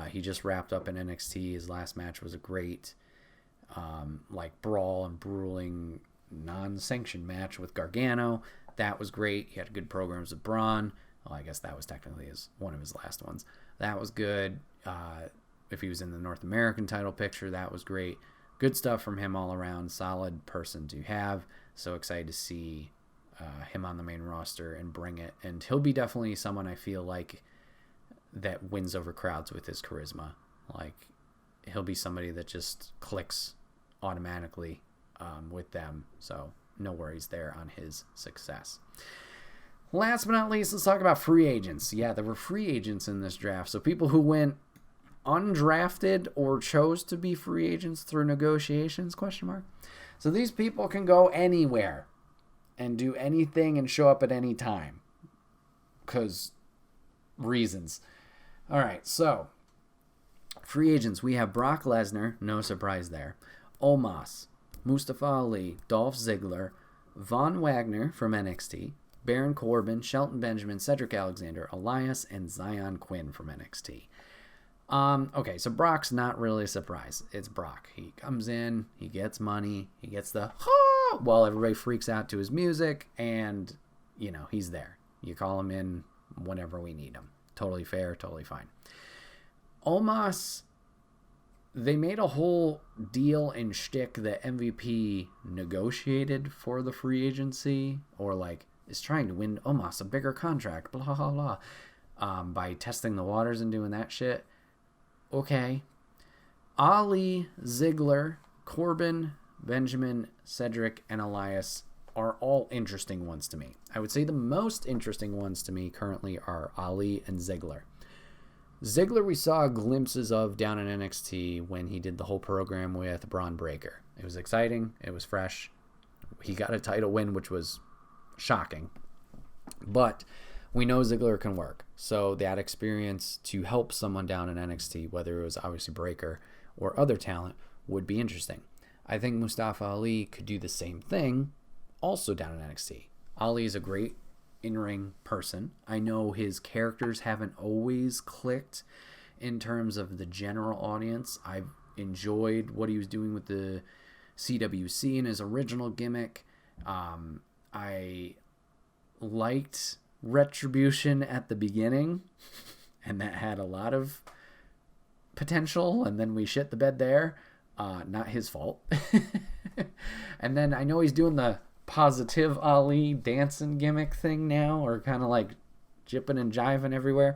He just wrapped up in NXT. His last match was a great, brawl and grueling non-sanctioned match with Gargano. That was great. He had good programs with Braun. Well, I guess that was technically one of his last ones. That was good. If he was in the North American title picture, that was great. Good stuff from him all around. Solid person to have. So excited to see him on the main roster and bring it. And he'll be definitely someone I feel like that wins over crowds with his charisma. Like, he'll be somebody that just clicks automatically with them. So no worries there on his success. Last but not least, let's talk about free agents. Yeah, there were free agents in this draft. So people who went undrafted or chose to be free agents through negotiations, ? So these people can go anywhere and do anything and show up at any time. Because reasons. All right, so free agents. We have Brock Lesnar, no surprise there. Omos, Mustafa Ali, Dolph Ziggler, Von Wagner from NXT, Baron Corbin, Shelton Benjamin, Cedric Alexander, Elias, and Zion Quinn from NXT. Okay, so Brock's not really a surprise. It's Brock. He comes in, he gets money, he gets the while everybody freaks out to his music, and, he's there. You call him in whenever we need him. Totally fair, totally fine. Omos, they made a whole deal and shtick that MVP negotiated for the free agency, or is trying to win Omos a bigger contract, blah, blah, blah, by testing the waters and doing that shit. Okay. Ali, Ziggler, Corbin, Benjamin, Cedric, and Elias are all interesting ones to me. I would say the most interesting ones to me currently are Ali and Ziggler. Ziggler we saw glimpses of down in NXT when he did the whole program with Braun Breaker. It was exciting. It was fresh. He got a title win, which was shocking. But we know Ziggler can work. So that experience to help someone down in NXT, whether it was obviously Breaker or other talent, would be interesting. I think Mustafa Ali could do the same thing also down in NXT. Ali is a great in-ring person. I know his characters haven't always clicked in terms of the general audience. I've enjoyed what he was doing with the CWC and his original gimmick. I liked Retribution at the beginning, and that had a lot of potential, and then we shit the bed there. Not his fault. And then I know he's doing the Positive Ali dancing gimmick thing now, or kind of like jipping and jiving everywhere.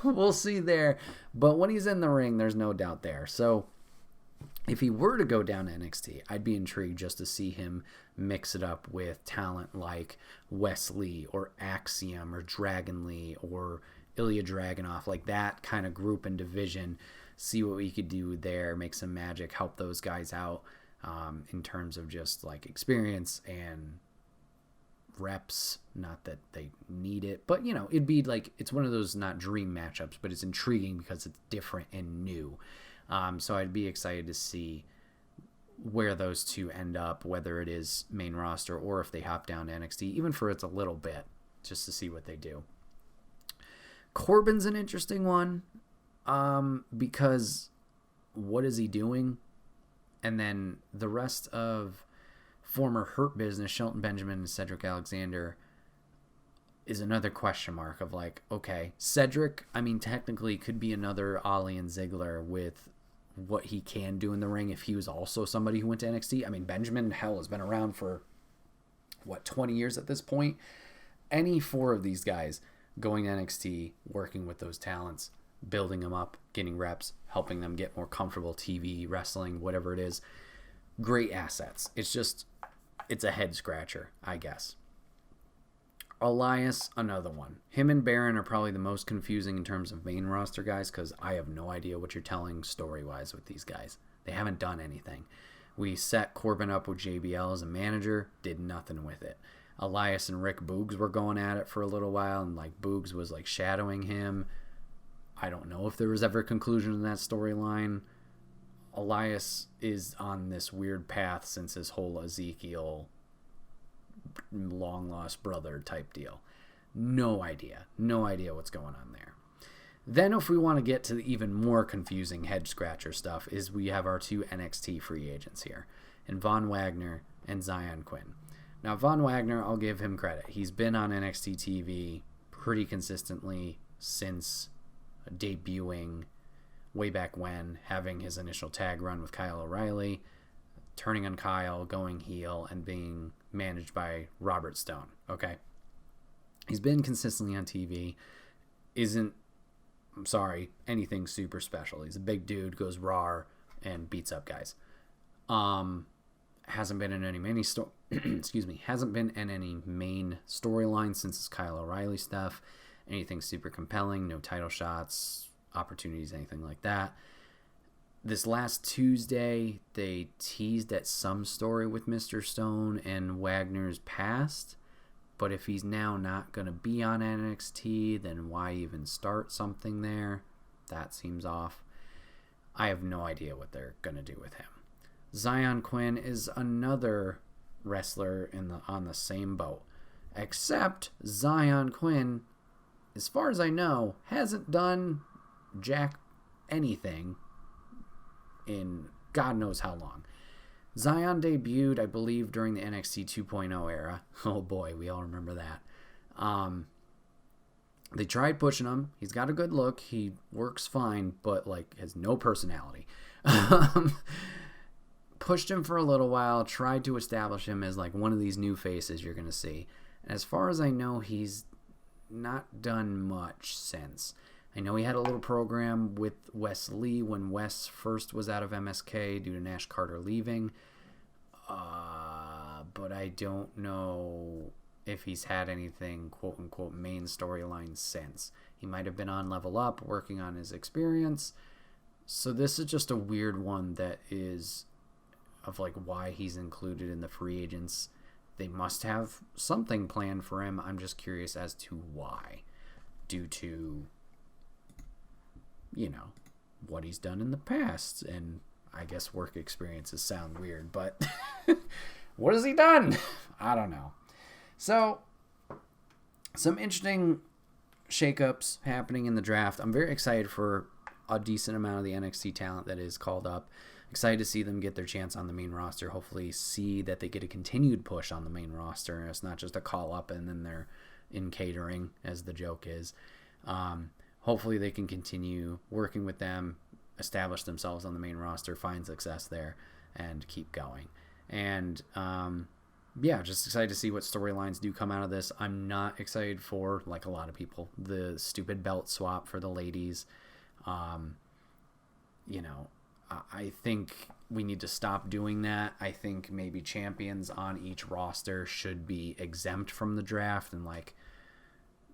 We'll see there. But when he's in the ring, there's no doubt there. So if he were to go down to NXT, I'd be intrigued just to see him mix it up with talent like Wesley or Axiom or Dragon Lee or Ilya Dragunov, like that kind of group and division. See what we could do there, make some magic, help those guys out. In terms of just like experience and reps, not that they need it, but it'd be like, it's one of those not dream matchups, but it's intriguing because it's different and new. So I'd be excited to see where those two end up, whether it is main roster or if they hop down to NXT, even for it's a little bit, just to see what they do. Corbin's an interesting one, because what is he doing? And then the rest of former Hurt Business, Shelton Benjamin and Cedric Alexander, is another question mark of like, okay, Cedric, I mean, technically could be another Ollie and Ziggler with what he can do in the ring if he was also somebody who went to NXT. I mean, Benjamin, hell, has been around for, 20 years at this point? Any four of these guys going to NXT, working with those talents, building them up, getting reps, helping them get more comfortable TV, wrestling, whatever it is. Great assets. It's a head scratcher, I guess. Elias, another one. Him and Baron are probably the most confusing in terms of main roster guys because I have no idea what you're telling story-wise with these guys. They haven't done anything. We set Corbin up with JBL as a manager, did nothing with it. Elias and Rick Boogs were going at it for a little while, and like Boogs was like shadowing him. I don't know if there was ever a conclusion in that storyline. Elias is on this weird path since his whole Ezekiel long lost brother type deal. No idea what's going on there. Then if we want to get to the even more confusing head scratcher stuff, is we have our two NXT free agents here, and Von Wagner and Zion Quinn. Now Von Wagner, I'll give him credit. He's been on NXT TV pretty consistently since debuting way back when, having his initial tag run with Kyle O'Reilly, turning on Kyle, going heel, and being managed by Robert Stone. Okay. He's been consistently on TV. Anything super special. He's a big dude, goes raw, and beats up guys. Hasn't been in any hasn't been in any main storyline since his Kyle O'Reilly stuff. Anything super compelling, no title shots, opportunities, anything like that. This last Tuesday, they teased at some story with Mr. Stone and Wagner's past. But if he's now not going to be on NXT, then why even start something there? That seems off. I have no idea what they're going to do with him. Zion Quinn is another wrestler on the same boat. Except Zion Quinn, as far as I know, hasn't done jack anything in God knows how long. Zion debuted, I believe, during the NXT 2.0 era. Oh boy, we all remember that. They tried pushing him. He's got a good look. He works fine, but like has no personality. Pushed him for a little while, tried to establish him as like one of these new faces you're going to see. And as far as I know, he's not done much since. I know he had a little program with Wes Lee when Wes first was out of MSK due to Nash Carter leaving. But I don't know if he's had anything quote-unquote main storyline since. He might have been on Level Up working on his experience. So this is just a weird one that is of like why he's included in the free agents. They must have something planned for him. I'm just curious as to why. Due to, what he's done in the past. And I guess work experiences sound weird, but what has he done? I don't know. So, some interesting shakeups happening in the draft. I'm very excited for a decent amount of the NXT talent that is called up. Excited to see them get their chance on the main roster. Hopefully see that they get a continued push on the main roster. It's not just a call up and then they're in catering, as the joke is. Hopefully they can continue working with them, establish themselves on the main roster, find success there, and keep going. And just excited to see what storylines do come out of this. I'm not excited for, like a lot of people, the stupid belt swap for the ladies. I think we need to stop doing that. I think maybe champions on each roster should be exempt from the draft and like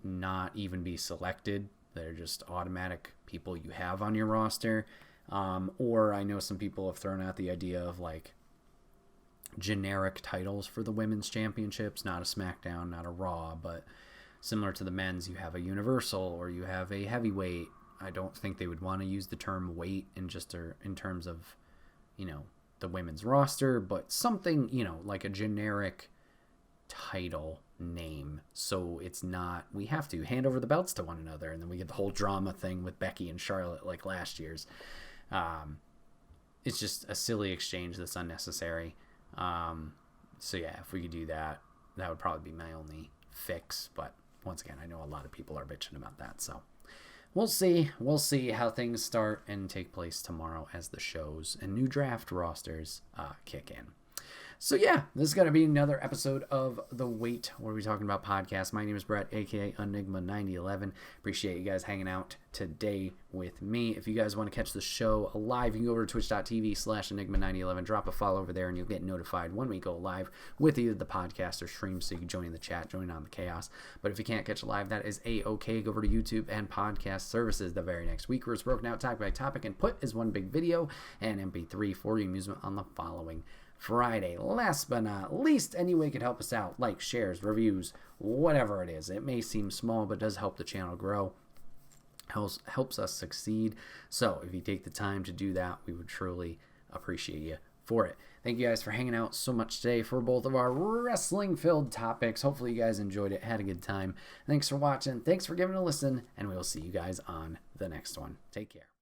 not even be selected. They're just automatic people you have on your roster. Or I know some people have thrown out the idea of like generic titles for the women's championships, not a SmackDown, not a Raw, but similar to the men's, you have a Universal or you have a heavyweight. I don't think they would want to use the term weight in terms of, the women's roster, but something, like a generic title name. So it's not, we have to hand over the belts to one another. And then we get the whole drama thing with Becky and Charlotte, like last year's. It's just a silly exchange that's unnecessary. So yeah, if we could do that, that would probably be my only fix. But once again, I know a lot of people are bitching about that. So we'll see. We'll see how things start and take place tomorrow as the shows and new draft rosters kick in. So yeah, this is going to be another episode of The Wait, where we're talking about podcasts. My name is Bret, aka Enigma9011. Appreciate you guys hanging out today with me. If you guys want to catch the show live, you can go over to twitch.tv/Enigma9011. Drop a follow over there and you'll get notified when we go live with either the podcast or stream, so you can join in the chat, join on the chaos. But if you can't catch it live, that is a-okay. Go over to YouTube and podcast services the very next week, where it's broken out topic by topic and put as one big video and MP3 for your amusement on the following Friday. Last but not least, any way you can help us out, like, shares, reviews, whatever it is. It may seem small, but does help the channel grow, helps us succeed. So if you take the time to do that, we would truly appreciate you for it. Thank you guys for hanging out so much today for both of our wrestling filled topics. Hopefully you guys enjoyed it, had a good time. Thanks for watching, thanks for giving it a listen, and we will see you guys on the next one. Take care.